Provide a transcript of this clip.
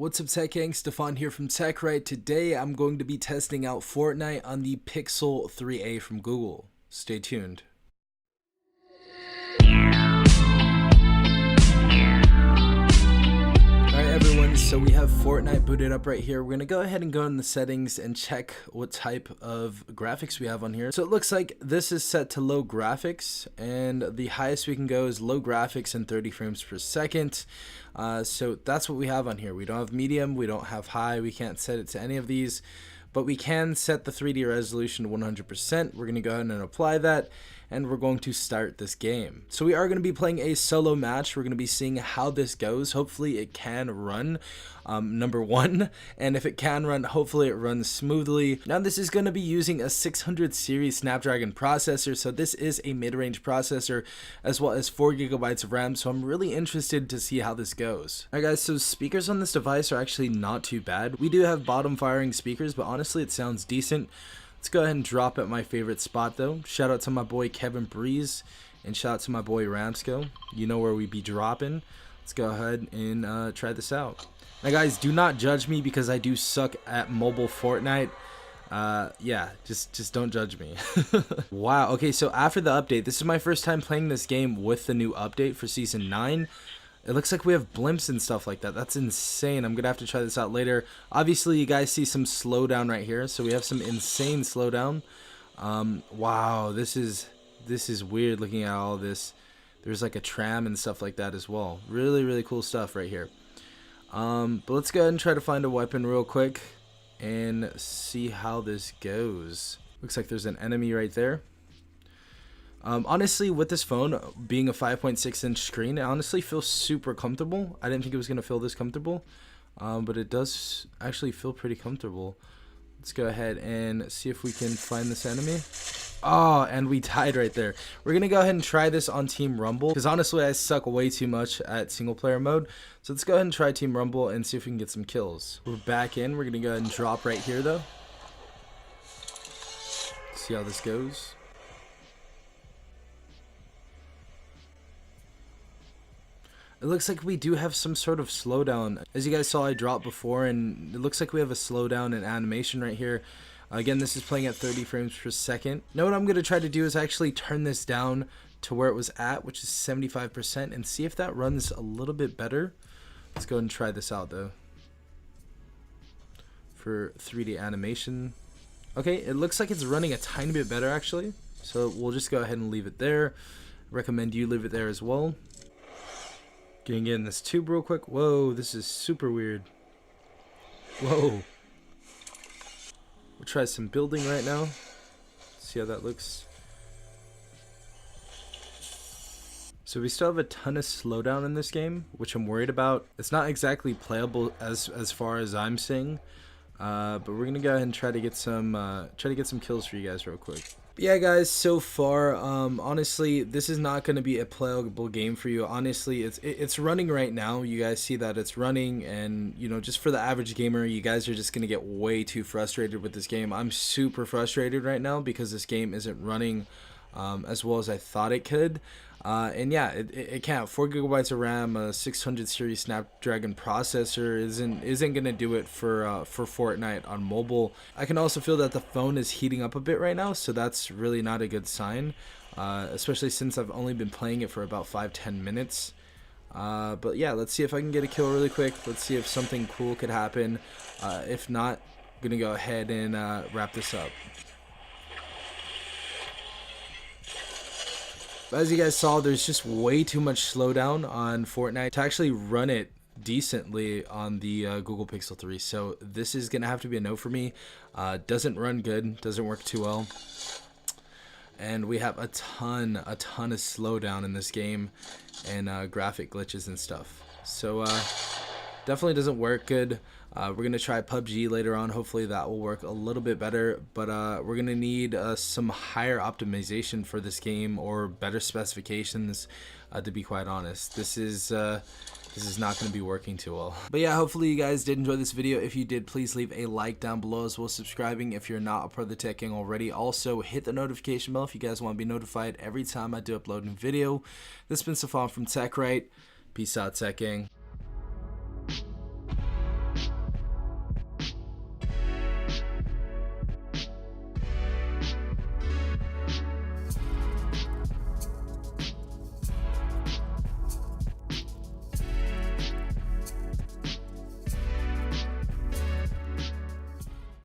What's up, Tech Gang? Stefan here from TechRight. Today I'm going to be testing out Fortnite on the Pixel 3a from Google. Stay tuned. Alright everyone, so we have Fortnite booted up right here. We're going to go ahead and go in the settings and check what type of graphics we have on here. So it looks like this is set to low graphics, and the highest we can go is low graphics and 30 frames per second. So that's what we have on here. We don't have medium, we don't have high, we can't set it to any of these, but we can set the 3D resolution to 100%. We're going to go ahead and apply that, and we're going to start this game. So we are going to be playing a solo match. We're going to be seeing how this goes. Hopefully it can run, number one, and if it can run, hopefully it runs smoothly. Now this is going to be using a 600 series Snapdragon processor, so this is a mid-range processor as well as 4 gigabytes of RAM, so I'm really interested to see how this goes. Alright guys, so speakers on this device are actually not too bad. We do have bottom firing speakers, but honestly it sounds decent. Let's go ahead and drop at my favorite spot though. Shout out to my boy Kevin Breeze and shout out to my boy Ramsco. You know where we be dropping. Let's go ahead and try this out. Now guys, do not judge me because I do suck at mobile Fortnite. Yeah, just don't judge me. Wow, okay, so after the update, this is my first time playing this game with the new update for Season 9. It looks like we have blimps and stuff like that. That's insane. I'm gonna have to try this out later. Obviously, you guys see some slowdown right here, so we have some insane slowdown. Wow, this is weird looking at all this. There's like a tram and stuff like that as well. Really cool stuff right here. But let's go ahead and try to find a weapon real quick and see how this goes. Looks like there's an enemy right there. Honestly, with this phone being a 5.6 inch screen, it honestly feels super comfortable. I didn't think it was going to feel this comfortable, but it does actually feel pretty comfortable. Let's go ahead and see if we can find this enemy. Oh, and we died right there. We're going to go ahead and try this on Team Rumble, because honestly I suck way too much at single player mode. So let's go ahead and try Team Rumble and see if we can get some kills. We're back in. We're going to go ahead and drop right here though. See how this goes. It looks like we do have some sort of slowdown. As you guys saw, I dropped before, and it looks like we have a slowdown in animation right here. Again, this is playing at 30 frames per second. Now what I'm going to try to do is actually turn this down to where it was at, which is 75%, and see if that runs a little bit better. Let's go ahead and try this out though. For 3D animation. Okay, it looks like it's running a tiny bit better actually. So we'll just go ahead and leave it there. Recommend you leave it there as well. Getting in this tube real quick. Whoa, this is super weird. Whoa. We'll try some building right now. See how that looks. So we still have a ton of slowdown in this game, which I'm worried about. It's not exactly playable as far as I'm seeing, but we're gonna go ahead and try to get some kills for you guys real quick. Yeah guys, so far honestly this is not going to be a playable game for you. Honestly, it's running right now. You guys see that it's running, and you know, just for the average gamer, you guys are just going to get way too frustrated with this game. I'm super frustrated right now because this game isn't running as well as I thought it could. And yeah, it can't. 4 gigabytes of RAM, a 600 series Snapdragon processor isn't gonna do it for Fortnite on mobile. I can also feel that the phone is heating up a bit right now, so that's really not a good sign, especially since I've only been playing it for about 5-10 minutes. But yeah, let's see if I can get a kill really quick. Let's see if something cool could happen. If not, I'm gonna go ahead and wrap this up. As you guys saw, there's just way too much slowdown on Fortnite to actually run it decently on the Google Pixel 3. So this is going to have to be a no for me. Doesn't run good, doesn't work too well. And we have a ton of slowdown in this game and graphic glitches and stuff. So definitely doesn't work good. We're going to try PUBG later on. Hopefully that will work a little bit better, but we're going to need some higher optimization for this game, or better specifications, to be quite honest. This is not going to be working too well. But yeah, hopefully you guys did enjoy this video. If you did, please leave a like down below, as well as subscribing if you're not a part of the Tech Gang already. Also, hit the notification bell if you guys want to be notified every time I do upload a video. This has been Stefan from TechRight. Peace out, Tech Gang.